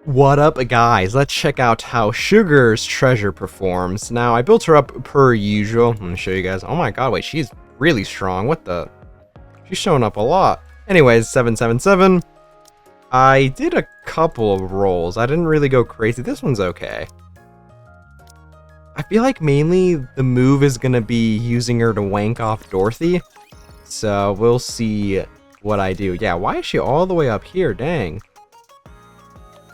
What up, guys? Let's check out how Sugar's treasure performs. Now, I built her up per usual. Let me show you guys. Oh my god, wait, she's really strong. What the? She's showing up a lot. Anyways, 777. I did a couple of rolls. I didn't really go crazy. This one's okay. I feel like mainly the move is going to be using her to wank off Dorothy. So, we'll see what I do. Yeah, why is she all the way up here? Dang.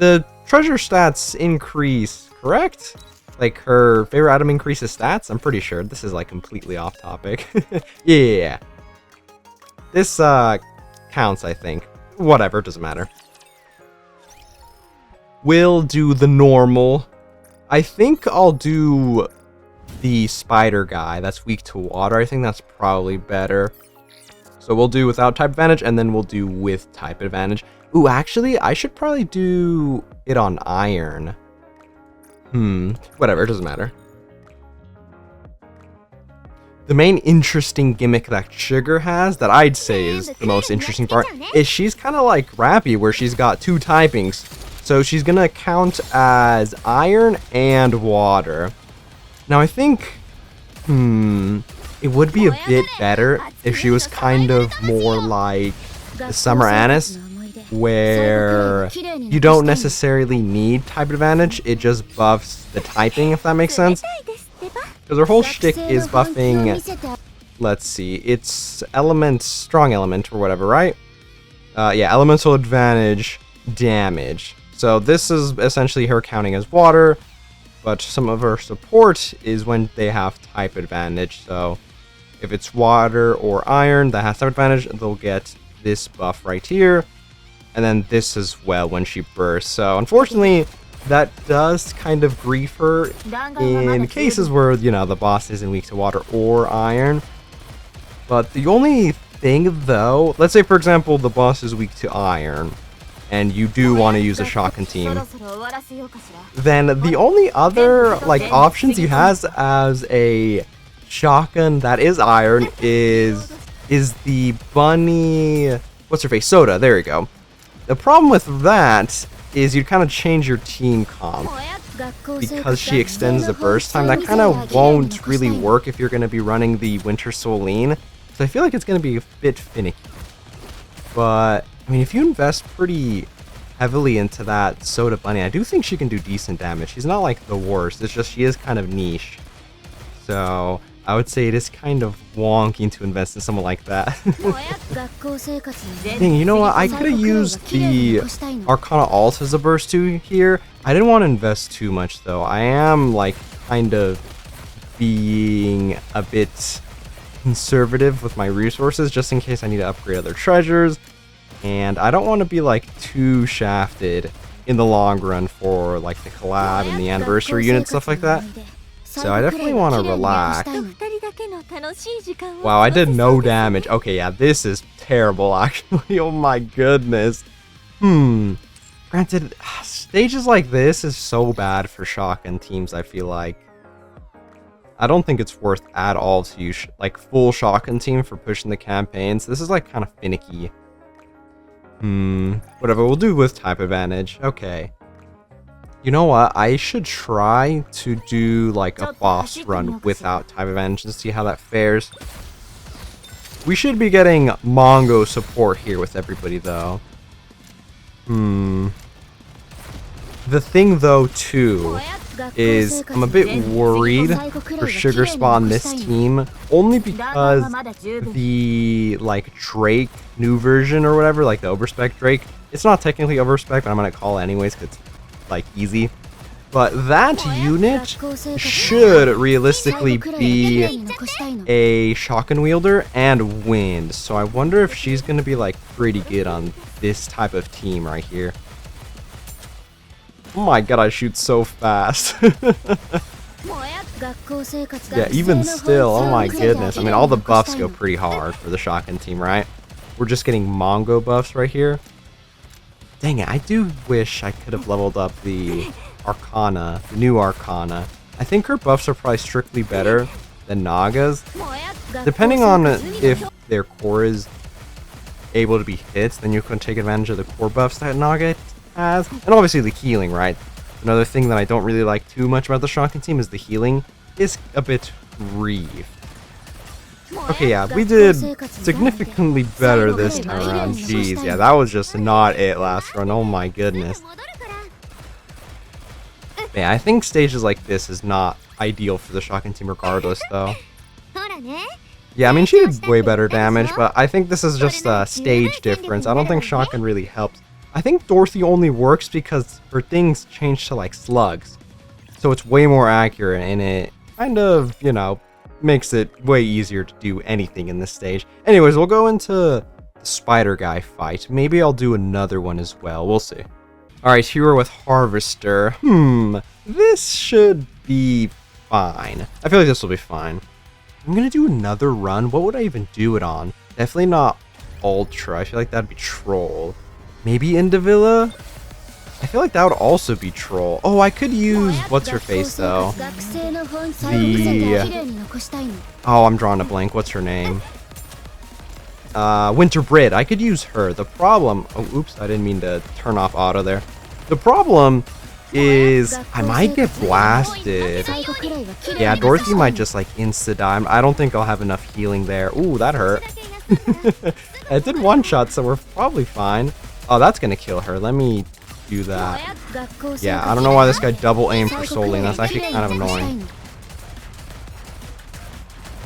The treasure stats increase, correct? Like her favorite item increases stats? I'm pretty sure. This is like completely off topic. Yeah. This counts, I think. Whatever, doesn't matter. We'll do the normal. I think I'll do the spider guy that's weak to water. I think that's probably better. So we'll do without type advantage, and then we'll do with type advantage. Ooh, actually, I should probably do it on iron. Whatever, it doesn't matter. The main interesting gimmick that Sugar has, that I'd say is the most interesting part, is she's kind of like Rappy, where she's got two typings. So she's gonna count as iron and water. Now I think, it would be a bit better if she was kind of more like the Summer Anise, where you don't necessarily need type advantage, it just buffs the typing, if that makes sense. Because her whole shtick is buffing, let's see, it's element, strong element or whatever, right? Yeah, elemental advantage, damage. So this is essentially her counting as water, but some of her support is when they have type advantage. So if it's water or iron that has type advantage, they'll get this buff right here. And then this as well when she bursts. So unfortunately, that does kind of grief her in cases where, you know, the boss isn't weak to water or iron. But the only thing though, let's say for example the boss is weak to iron, and you do want to use a shotgun team, then the only other like options you has as a shotgun that is iron is the bunny, what's her face, Soda, there you go. The problem with that is you kind of change your team comp, because she extends the burst time. That kind of won't really work if you're going to be running the Winter Soline, so I feel like it's going to be a bit finicky. But I mean, if you invest pretty heavily into that Soda Bunny, I do think she can do decent damage. She's not like the worst, it's just she is kind of niche. So I would say it is kind of wonky to invest in someone like that. Dang, you know what? I could have used the Arcana Alt as a burst 2 here. I didn't want to invest too much though. I am like kind of being a bit conservative with my resources just in case I need to upgrade other treasures. And I don't want to be like too shafted in the long run for like the collab and the anniversary unit, stuff like that. So I definitely want to relax. Wow, I did no damage. Okay, yeah, this is terrible actually. Oh my goodness. Granted, stages like this is so bad for shotgun teams, I feel like. I don't think it's worth at all to use like full shotgun team for pushing the campaigns. This is like kind of finicky. Whatever, we'll do with type advantage. Okay. You know what? I should try to do like a boss run without type advantage and see how that fares. We should be getting Mongo support here with everybody though. The thing though too is I'm a bit worried for Sugar Spawn this team, only because the like Drake new version or whatever, like the overspec Drake, it's not technically overspec, but I'm gonna call it anyways because it's like easy. But that unit should realistically be a shotgun wielder and wind, so I wonder if she's gonna be like pretty good on this type of team right here. Oh my god, I shoot so fast. Yeah, even still, oh my goodness. I mean, all the buffs go pretty hard for the shotgun team, right? We're just getting Mongo buffs right here. Dang it, I do wish I could have leveled up the Arcana, the new Arcana. I think her buffs are probably strictly better than Naga's. Depending on if their core is able to be hit, then you can take advantage of the core buffs that Naga has. And obviously the healing, right? Another thing that I don't really like too much about the Shocking team is the healing is a bit brief. Okay, yeah, we did significantly better this time around. Jeez, yeah, that was just not it last run. Oh my goodness. Yeah, I think stages like this is not ideal for the Shocking team regardless, though. Yeah, I mean, she did way better damage, but I think this is just a stage difference. I don't think Shocking really helps. I think Dorothy only works because her things change to, like, slugs. So it's way more accurate, and it kind of, you know, makes it way easier to do anything in this stage. Anyways, we'll go into the spider guy fight. Maybe I'll do another one as well. We'll see. Alright, here with Harvester. This should be fine. I feel like this will be fine. I'm gonna do another run. What would I even do it on? Definitely not Ultra. I feel like that'd be Troll. Maybe Indivilla? I feel like that would also be Troll. Oh, I could use what's-her-face, though. Oh, I'm drawing a blank. What's her name? Winter Brid. I could use her. The problem... Oh, oops. I didn't mean to turn off auto there. The problem is I might get blasted. Yeah, Dorothy might just, like, insta-die. I don't think I'll have enough healing there. Ooh, that hurt. It did one-shot, so we're probably fine. Oh, that's gonna kill her. Let me do that. Yeah, I don't know why this guy double aimed for Soul Lane. That's actually kind of annoying.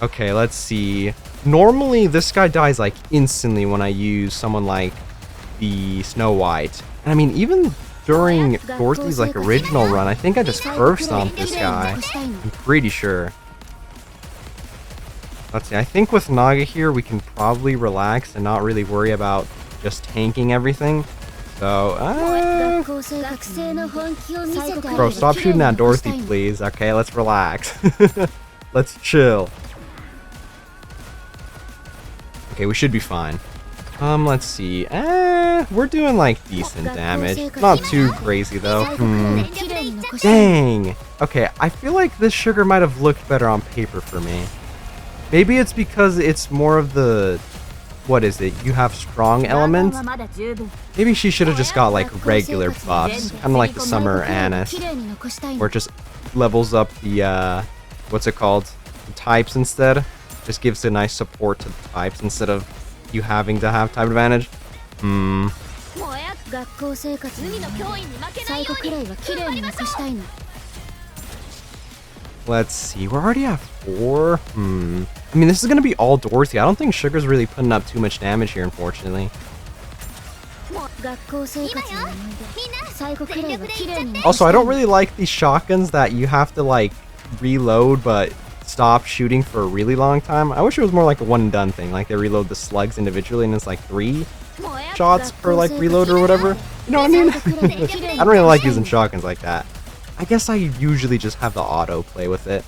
Okay, let's see. Normally, this guy dies, like, instantly when I use someone like the Snow White. And I mean, even during Dorothy's, like, original run, I think I just curve stomped this guy. I'm pretty sure. Let's see. I think with Naga here, we can probably relax and not really worry about just tanking everything. So, bro, stop shooting at Dorothy, please. Okay, let's relax. Let's chill. Okay, we should be fine. Let's see. We're doing, like, decent damage. Not too crazy, though. Dang! Okay, I feel like this sugar might have looked better on paper for me. Maybe it's because it's more of the... What is it? You have strong elements? Maybe she should have just got, like, regular buffs. Kind of like the Summer Anise. Where it just levels up the, what's it called? The types instead. Just gives a nice support to the types instead of you having to have type advantage. Let's see. We're already at 4. I mean, this is going to be all Dorothy. I don't think Sugar's really putting up too much damage here, unfortunately. Also, I don't really like these shotguns that you have to, like, reload, but stop shooting for a really long time. I wish it was more like a one and done thing. Like, they reload the slugs individually, and it's like 3 shots per, like, reload or whatever. You know what I mean? I don't really like using shotguns like that. I guess I usually just have the auto play with it.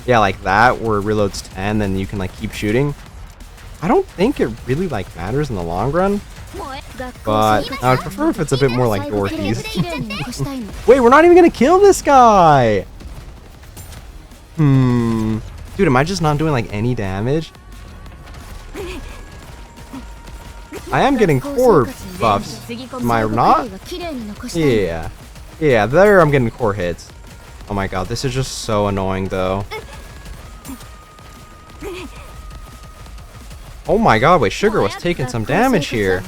Yeah, like that, where it reloads 10, then you can, like, keep shooting. I don't think it really, like, matters in the long run. But I would prefer if it's a bit more like Dorothy's. Wait, we're not even gonna kill this guy! Dude, am I just not doing, like, any damage? I am getting core buffs. Am I not? Yeah. Yeah, there I'm getting core hits. Oh my god, this is just so annoying, though. Oh my god, wait, Sugar was taking some damage here.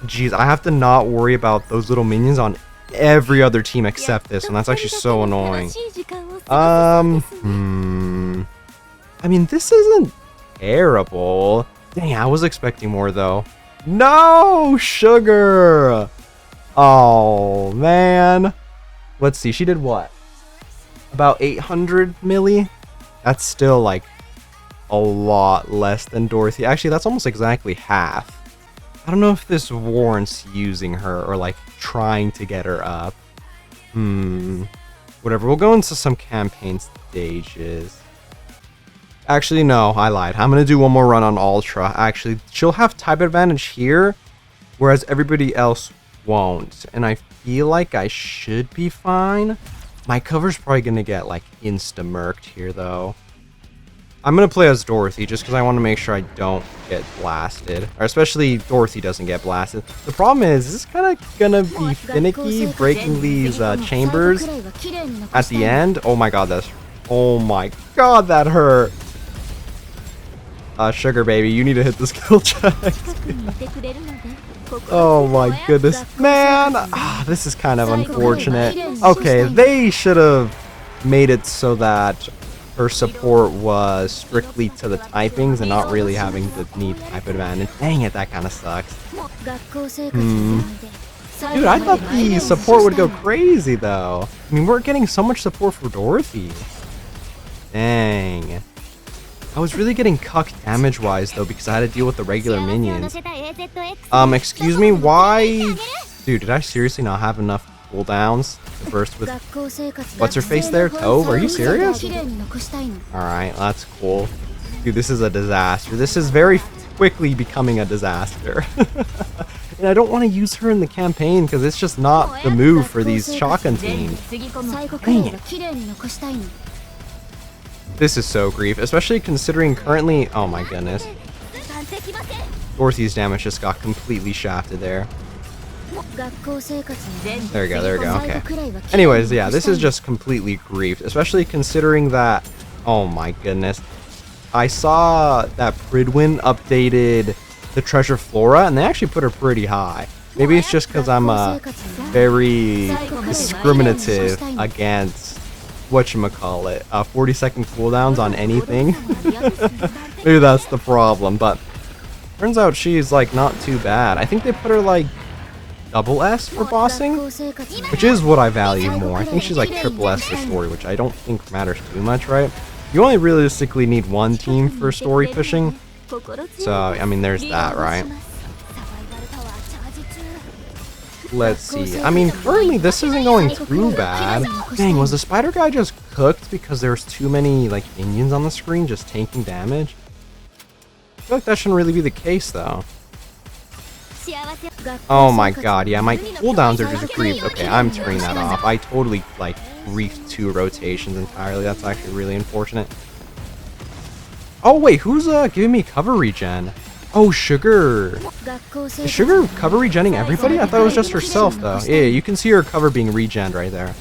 Jeez, I have to not worry about those little minions on every other team except this one. That's actually so annoying. I mean, this isn't terrible. Dang, I was expecting more, though. No, Sugar! Oh, man. Let's see, she did what? About 800 milli? That's still, like, a lot less than Dorothy. Actually, that's almost exactly half. I don't know if this warrants using her or, like, trying to get her up. Whatever, we'll go into some campaign stages. Actually, no, I lied. I'm going to do one more run on Ultra. Actually, she'll have type advantage here, whereas everybody else won't. And I feel like I should be fine. My cover's probably going to get, like, insta-murked here, though. I'm gonna play as Dorothy just because I want to make sure I don't get blasted, or especially Dorothy doesn't get blasted. The problem is, this is kind of gonna be finicky breaking these chambers at the end. Oh my god, that hurt. Sugar baby, you need to hit this kill check. Oh my goodness, man. This is kind of unfortunate. Okay, they should have made it so that her support was strictly to the typings and not really having the need type advantage. Dang it, that kind of sucks. Dude, I thought the support would go crazy though. I mean, we're getting so much support for Dorothy. Dang. I was really getting cucked damage-wise though because I had to deal with the regular minions. Excuse me, why? Dude, did I seriously not have enough cooldowns to burst with... What's her face there? Tove? Are you serious? Alright, that's cool. Dude, this is a disaster. This is very quickly becoming a disaster. And I don't want to use her in the campaign because it's just not the move for these shotgun teams. Dang it. This is so grief, especially considering currently... Oh my goodness. Dorothy's damage just got completely shafted there. There we go, okay. Anyways, yeah, this is just completely grief, especially considering that... Oh my goodness. I saw that Pridwin updated the Treasure Flora, and they actually put her pretty high. Maybe it's just because I'm very discriminative against... whatchamacallit, 40-second cooldowns on anything. Maybe that's the problem, but turns out she's like not too bad. I think they put her like double S for bossing, which is what I value more. I think she's like triple S for story, which I don't think matters too much, right? You only realistically need one team for story fishing, so I mean there's that, right? Let's see. I mean, currently this isn't going too bad. Dang, was the spider guy just cooked because there's too many like minions on the screen just taking damage? I feel like that shouldn't really be the case though. Oh my god, yeah, my cooldowns are just griefed. Okay, I'm turning that off. I totally like griefed 2 rotations entirely. That's actually really unfortunate. Oh wait, who's giving me cover regen? Oh, Sugar. Is Sugar cover regenning everybody? I thought it was just herself, though. Yeah, you can see her cover being regened right there.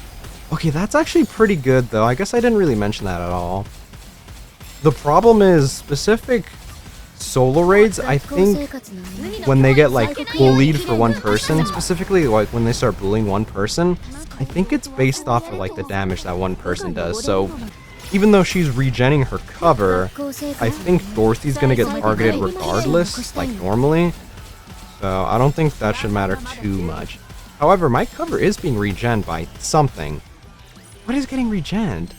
Okay, that's actually pretty good, though. I guess I didn't really mention that at all. The problem is specific solo raids, I think, when they get, like, bullied for one person, specifically, like, when they start bullying one person, I think it's based off of, like, the damage that one person does. So... even though she's regenning her cover, I think Dorothy's gonna get targeted regardless, like normally. So I don't think that should matter too much. However, my cover is being regened by something. What is getting regened?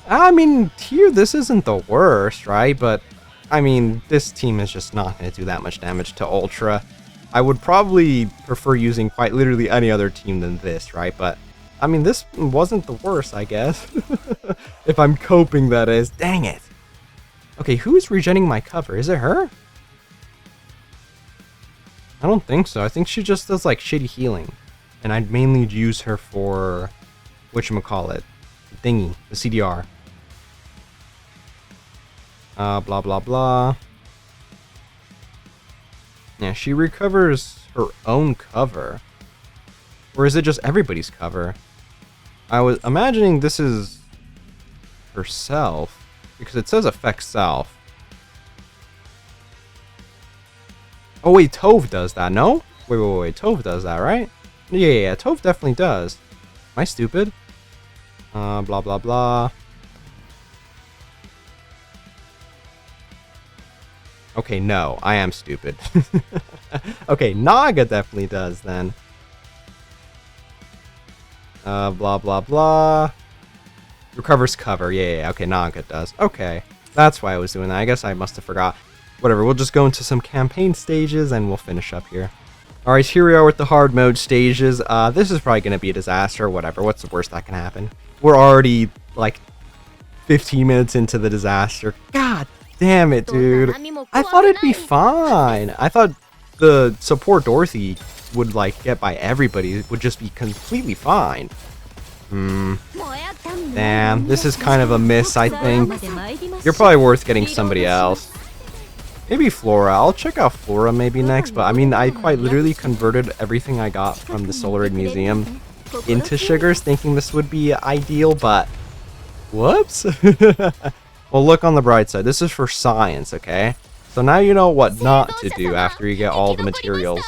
I mean, here this isn't the worst, right? But, I mean, this team is just not gonna do that much damage to Ultra. I would probably prefer using quite literally any other team than this, right? But I mean, this wasn't the worst, I guess. If I'm coping, that is. Dang it. Okay, who is regenning my cover? Is it her? I don't think so. I think she just does, like, shitty healing. And I'd mainly use her for... whatchamacallit? The thingy. The CDR. Blah, blah, blah. Yeah, she recovers her own cover. Or is it just everybody's cover? I was imagining this is herself, because it says affect self. Oh wait, Tove does that, no? Wait, Tove does that, right? Yeah, Tove definitely does. Am I stupid? Blah, blah, blah. Okay, no, I am stupid. Okay, Naga definitely does then. Blah, blah, blah. Recovers cover. Yeah, okay, Naga does. Okay, that's why I was doing that. I guess I must have forgot. Whatever, we'll just go into some campaign stages and we'll finish up here. Alright, here we are with the hard mode stages. This is probably going to be a disaster. Whatever, what's the worst that can happen? We're already, like, 15 minutes into the disaster. God damn it, dude. I thought it'd be fine. I thought the support Dorothy would like get by everybody, it would just be completely fine. Damn, this is kind of a miss, I think. You're probably worth getting somebody else. Maybe Flora. I'll check out Flora maybe next, but I mean, I quite literally converted everything I got from the Solar Raid Museum into sugars, thinking this would be ideal, but whoops. Well, look on the bright side. This is for science, okay? So now you know what not to do after you get all the materials.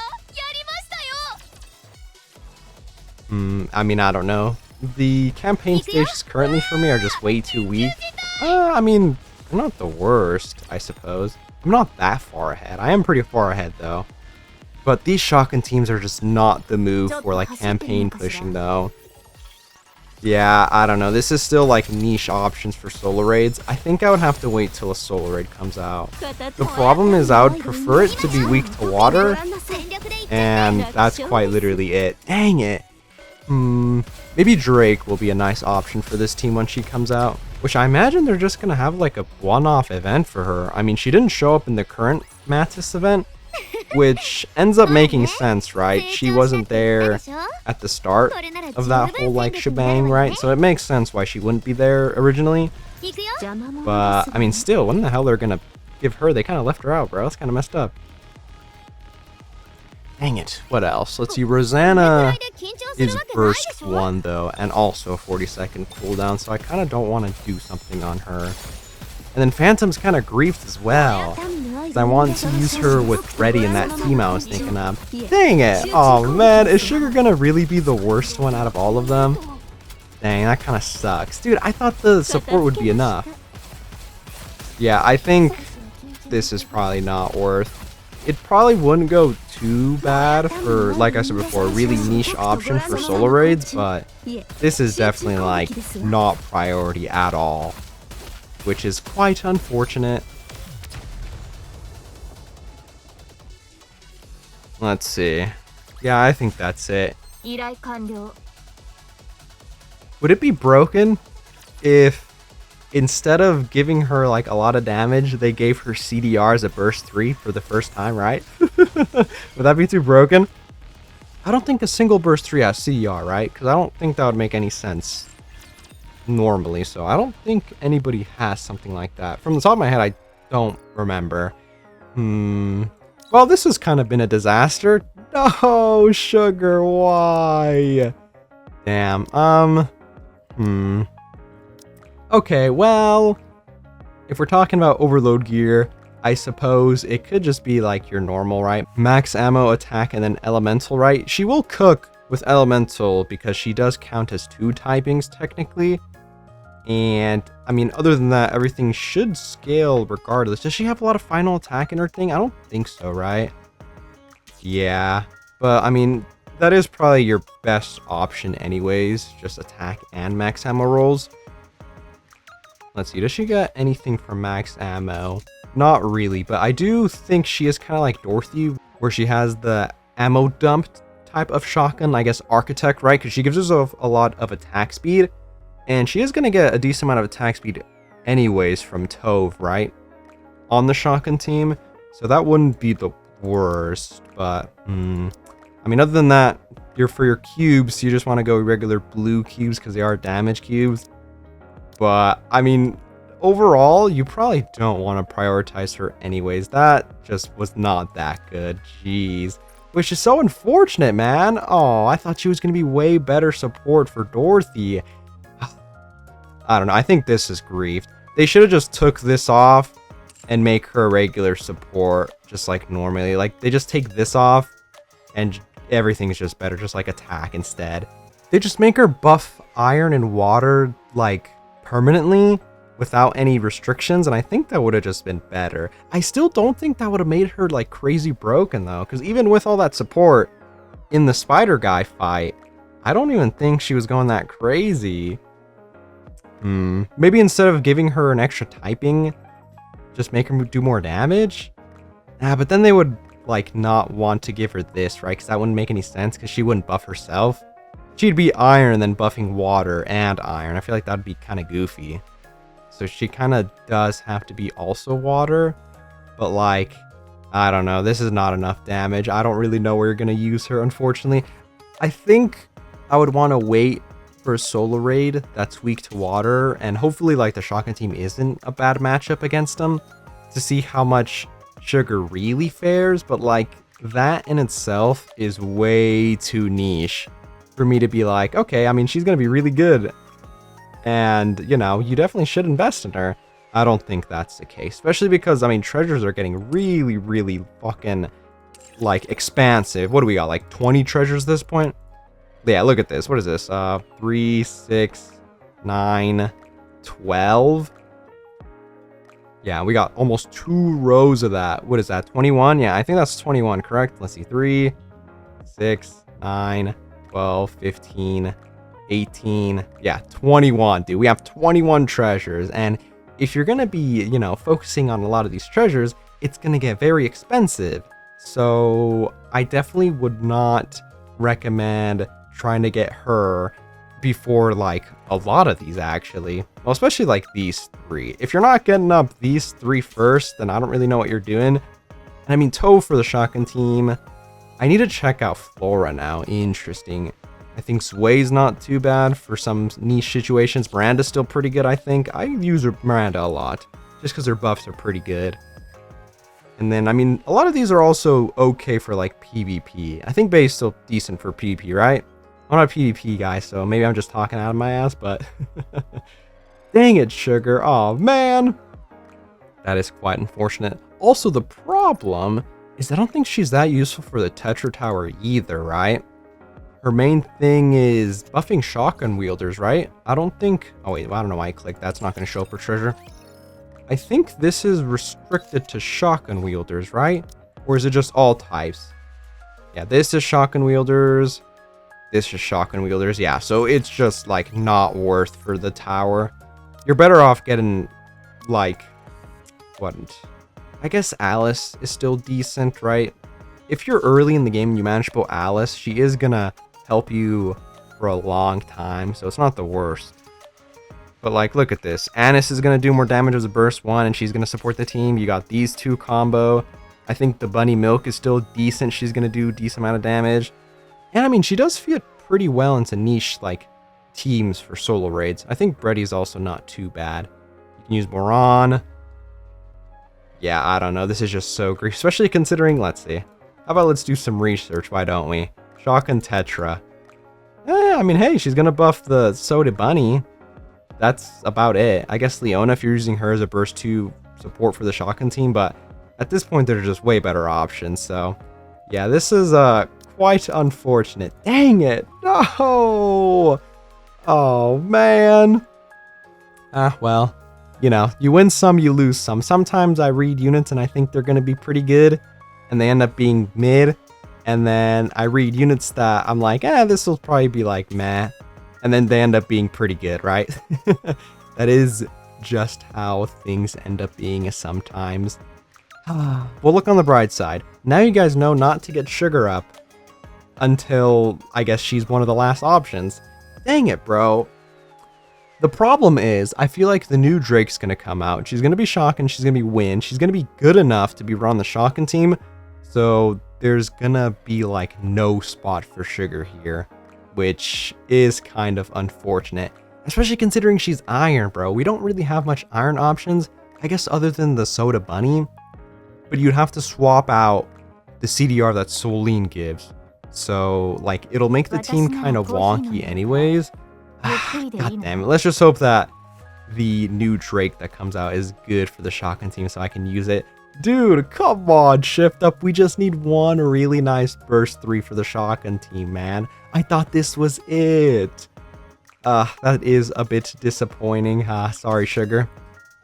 I mean, I don't know. The campaign stages currently for me are just way too weak. I mean, they're not the worst, I suppose. I'm not that far ahead. I am pretty far ahead, though. But these shotgun teams are just not the move for, like, campaign pushing, though. Yeah, I don't know. This is still, like, niche options for solo raids. I think I would have to wait till a solo raid comes out. The problem is I would prefer it to be weak to water, and that's quite literally it. Dang it! Maybe Drake will be a nice option for this team when she comes out. Which I imagine they're just gonna have like a one-off event for her. I mean, she didn't show up in the current Mattis event, which ends up making sense, right? She wasn't there at the start of that whole like shebang, right? So it makes sense why she wouldn't be there originally. But I mean, still, when the hell they're gonna give her? They kind of left her out, bro. That's kind of messed up. Dang it. What else? Let's see. Rosanna is burst 1 though, and also a 40-second cooldown, so I kind of don't want to do something on her. And then Phantom's kind of griefed as well, because I want to use her with Freddy in that team I was thinking of. Dang it! Oh man, is Sugar gonna really be the worst one out of all of them? Dang, that kind of sucks. Dude, I thought the support would be enough. Yeah, I think this is probably not worth. It probably wouldn't go too bad for, like I said before, a really niche option for solo raids, but this is definitely like not priority at all, which is quite unfortunate. Let's see. Yeah, I think that's it. Would it be broken if instead of giving her like a lot of damage, they gave her CDR as a burst 3 for the first time, right? Would that be too broken? I don't think a single burst 3 has CDR, right? Because I don't think that would make any sense normally. So I don't think anybody has something like that. From the top of my head, I don't remember. Well, this has kind of been a disaster. No, Sugar, why? Damn. Okay, well, if we're talking about overload gear, I suppose it could just be like your normal, right? Max ammo, attack, and then elemental, right? She will cook with elemental because she does count as 2 typings technically. And I mean, other than that, everything should scale regardless. Does she have a lot of final attack in her thing? I don't think so, right? Yeah, but I mean, that is probably your best option anyways, just attack and max ammo rolls. Let's see, does she got anything for max ammo? Not really, but I do think she is kind of like Dorothy, where she has the ammo dump type of shotgun, I guess Architect, right? Because she gives herself a lot of attack speed, and she is going to get a decent amount of attack speed anyways from Tove, right? On the shotgun team, so that wouldn't be the worst, but I mean, other than that, for your cubes, you just want to go regular blue cubes because they are damage cubes. But, I mean, overall, you probably don't want to prioritize her anyways. That just was not that good. Jeez. Which is so unfortunate, man. Oh, I thought she was going to be way better support for Dorothy. I don't know. I think this is grief. They should have just took this off and make her a regular support, just like normally. Like, they just take this off and everything's just better, just like attack instead. They just make her buff iron and water, like, permanently without any restrictions, and I think that would have just been better. I still don't think that would have made her like crazy broken though, because even with all that support in the spider guy fight, I don't even think she was going that crazy. Maybe instead of giving her an extra typing, just make her do more damage? But then they would like not want to give her this, right? Because that wouldn't make any sense, because she wouldn't buff herself. She'd be iron and then buffing water and iron. I feel like that'd be kind of goofy. So she kind of does have to be also water. But like, I don't know. This is not enough damage. I don't really know where you're going to use her, unfortunately. I think I would want to wait for a solo raid that's weak to water, and hopefully like the shotgun team isn't a bad matchup against them, to see how much Sugar really fares. But like that in itself is way too niche for me to be like, okay, I mean, she's gonna be really good, and you know, you definitely should invest in her. I don't think that's the case, especially because, I mean, treasures are getting really, really fucking like expansive. What do we got, like 20 treasures at this point? Yeah, look at this. What is this? 3, 6, 9, 12. Yeah, we got almost 2 rows of that. What is that, 21? Yeah, I think that's 21, correct? Let's see, 3, 6, 9, 12, 15, 18. Yeah, 21, dude. We have 21 treasures, and if you're gonna be, you know, focusing on a lot of these treasures, it's gonna get very expensive. So I definitely would not recommend trying to get her before like a lot of these, actually. Well, especially like these 3. If you're not getting up these 3 first, then I don't really know what you're doing. And I mean, Toe for the shotgun team. I need to check out Flora now. Interesting. I think Sway's not too bad for some niche situations. Miranda's still pretty good, I think. I use Miranda a lot, just because her buffs are pretty good. And then, I mean, a lot of these are also okay for, like, PvP. I think Bay's still decent for PvP, right? I'm not a PvP guy, so maybe I'm just talking out of my ass, but... Dang it, Sugar. Oh, man! That is quite unfortunate. Also, the problem is I don't think she's that useful for the Tetra Tower either, right? Her main thing is buffing shotgun wielders, right? I don't think... Oh, wait, I don't know why I clicked. That's not going to show up for treasure. I think this is restricted to shotgun wielders, right? Or is it just all types? Yeah, this is shotgun wielders. This is shotgun wielders. Yeah, so it's just, like, not worth for the tower. You're better off getting, like... What? I guess Alice is still decent, right? If you're early in the game and you manage to pull Alice, she is gonna help you for a long time, so it's not the worst. But like, look at this. Annis is gonna do more damage as a burst 1, and she's gonna support the team. You got these 2 combo. I think the Bunny Milk is still decent. She's gonna do a decent amount of damage. And I mean, she does fit pretty well into niche like teams for solo raids. I think Breddy's also not too bad. You can use Moran. Yeah, I don't know. This is just so great, especially considering, let's see. How about let's do some research, why don't we? Shotgun Tetra. I mean, hey, she's gonna buff the Soda Bunny. That's about it. I guess Leona, if you're using her as a burst 2 support for the shotgun team, but at this point, they're just way better options, so... Yeah, this is quite unfortunate. Dang it! No! Oh, man! Well, you know, you win some, you lose some. Sometimes I read units and I think they're gonna be pretty good, and they end up being mid. And then I read units that I'm like, this will probably be like meh. And then they end up being pretty good, right? That is just how things end up being sometimes. Well, look on the bright side. Now you guys know not to get Sugar up until, I guess, she's one of the last options. Dang it, bro. The problem is, I feel like the new Drake's gonna come out. She's gonna be shotgun, she's gonna be win, she's gonna be good enough to be run the shotgun team. So there's gonna be like no spot for Sugar here, which is kind of unfortunate, especially considering she's iron, bro. We don't really have much iron options, I guess, other than the Soda Bunny, but you'd have to swap out the CDR that Soline gives. So like, it'll make the team kind of wonky anyways. God damn it. Let's just hope that the new Drake that comes out is good for the shotgun team so I can use it. Dude, come on, Shift Up. We just need one really nice burst 3 for the shotgun team, man. I thought this was it. That is a bit disappointing. Sorry, Sugar.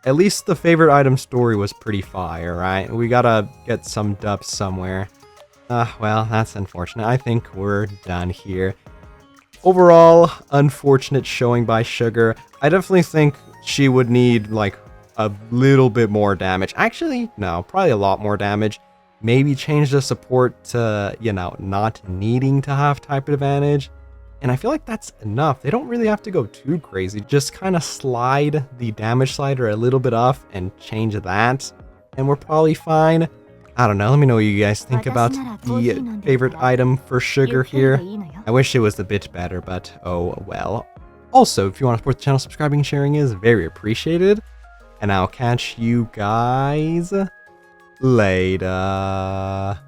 At least the favorite item story was pretty fire, right? We gotta get some dubs somewhere. Well, that's unfortunate. I think we're done here. Overall, unfortunate showing by Sugar. I definitely think she would need, like, a little bit more damage. Actually, no, probably a lot more damage. Maybe change the support to, you know, not needing to have type advantage. And I feel like that's enough. They don't really have to go too crazy. Just kind of slide the damage slider a little bit off and change that, and we're probably fine. I don't know. Let me know what you guys think about the favorite item for Sugar here. I wish it was a bit better, but oh well. Also, if you want to support the channel, subscribing and sharing is very appreciated. And I'll catch you guys later.